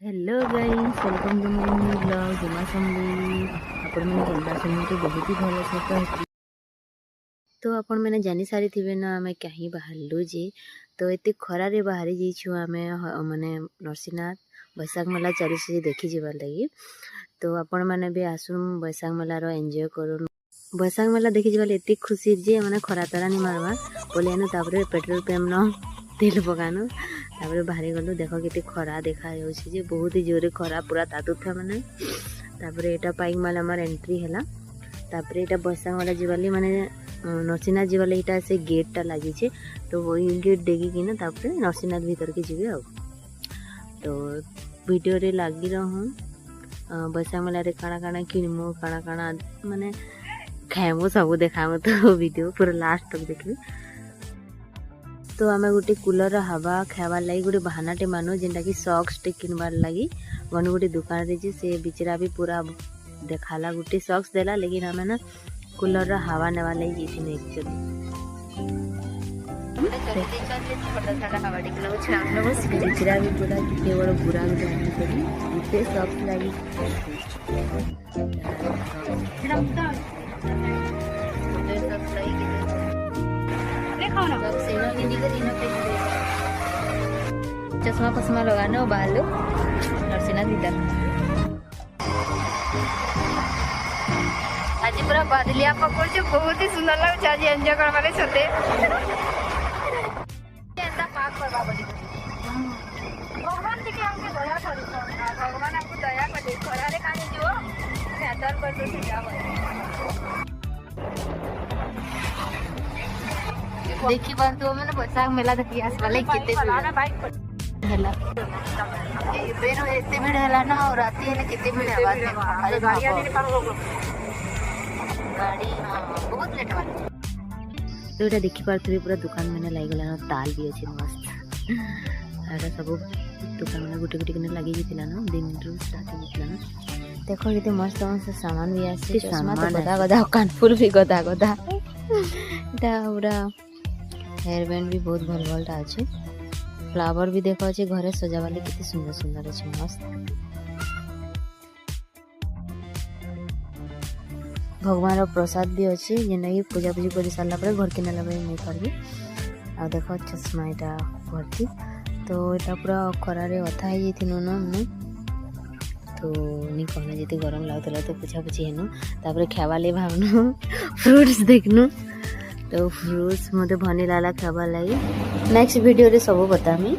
Hello guys, welcome to my new blog जुमा संबली। आपण मैंने केनता सुनते बहुत ही भल सहित तो आपण मैंने जानी सारी थे ना आम कहीं बाहरलु जे तो एत खरारे बाहरी जाइछु आम माने नरसिंहनाथ बैशाख मेला चली देखी जाबार लगी। तो आपण मैंने भी आसुन बैशाख मेलार एंजॉय करूँ। बैशाख मेला देखी जाबार एत खुशी जे मैंने खरा तरा नहीं मारवा पलियानु तापर पेट्रोल पंप न तेल पकानु तापर बाहरी गलु। देख के खरा देखा जे बहुत ही जोरे खरा पूरा तातुथा माने तापर एटा पाइक माला आमर एंट्री हैला। तापर एटा बैशाख मेला जीवाली माने नरसिंहनाथ जीवाली एटा से गेट टा लगी छे तो वही गेट देखी कि ना तापर नरसिंहनाथ भीतर के जीवे आ। तो वीडियो रे लागी रहूँ बैशाख मेला रे काଣା काଣା किनमु काଣା काଣା माने खाएमु सब देखामु। तो वीडियो पूरा लास्ट तक देखबे। तो आम गोटे कूलर हवा खाबार लगी गोटे बहानाटे मानु जेनटा कि सॉक्स टे किनबार लगी गनु गोटे दुकान रे से बिचरा भी पूरा देखाला गोटे सॉक्स देला। लेकिन आम ना कूलर हवा नेवा लगी जाइथिन एक्चुअली बिचरा भी पूरा कितने बड़ बुरा गोटे सॉक्स लगी चश्मा पश्मा लगाना बाल नरसिंहनाथ भीतर आज पूरा बादलिया पकड़ बहुत ही सुंदर लगे। आज एंजॉय करवाले छते भगवान जी के हमके दया करी भगवान आपको दया करे खरारे काने जो बेहतर कर दो से जाओ देखी बंतु मैंने बैशाख मेला देखी आस वाले कितने हैला बेनो एते भीड़ हैला ना और राती है कितने भीड़ है बाद में अरे गाड़ी बहुत लेट वाला। तो एटा देखि पारथि पूरा दुकान में लागी गला ना ताल भी अछि मस्त आरा सब दुकान में गुटे गुटे किने लागी जितिला ना दिन रो स्टार्ट जितिला ना। देखो ये मस्त मस्त सामान भी आसे चश्मा तो गदा गदा कानफुल भी गदा गदा एटा पूरा हेयर बैंड भी बहुत भल भलटा अच्छे फ्लावर भी देखा अच्छे घरे सजावाले कितने सुंदर सुंदर अच्छे मस्त। भगवान प्रसाद भी अच्छे जेना कि पूजा पूजी कर सारा पर घर के नाला नहीं पारि आ देखो चश्मा एटा भर्ती। तो एटा पूरा खरारे अथा ही जाइथिनु ना मैं तो नहीं कहना जते गरम लागतला तो पूछा पूछी हेनु तापर खावाले भावनु फ्रूट्स देखनु तो फ्रूट्स मते भनी लाला खाबा लगी। नेक्स्ट वीडियो रे सब बतामी।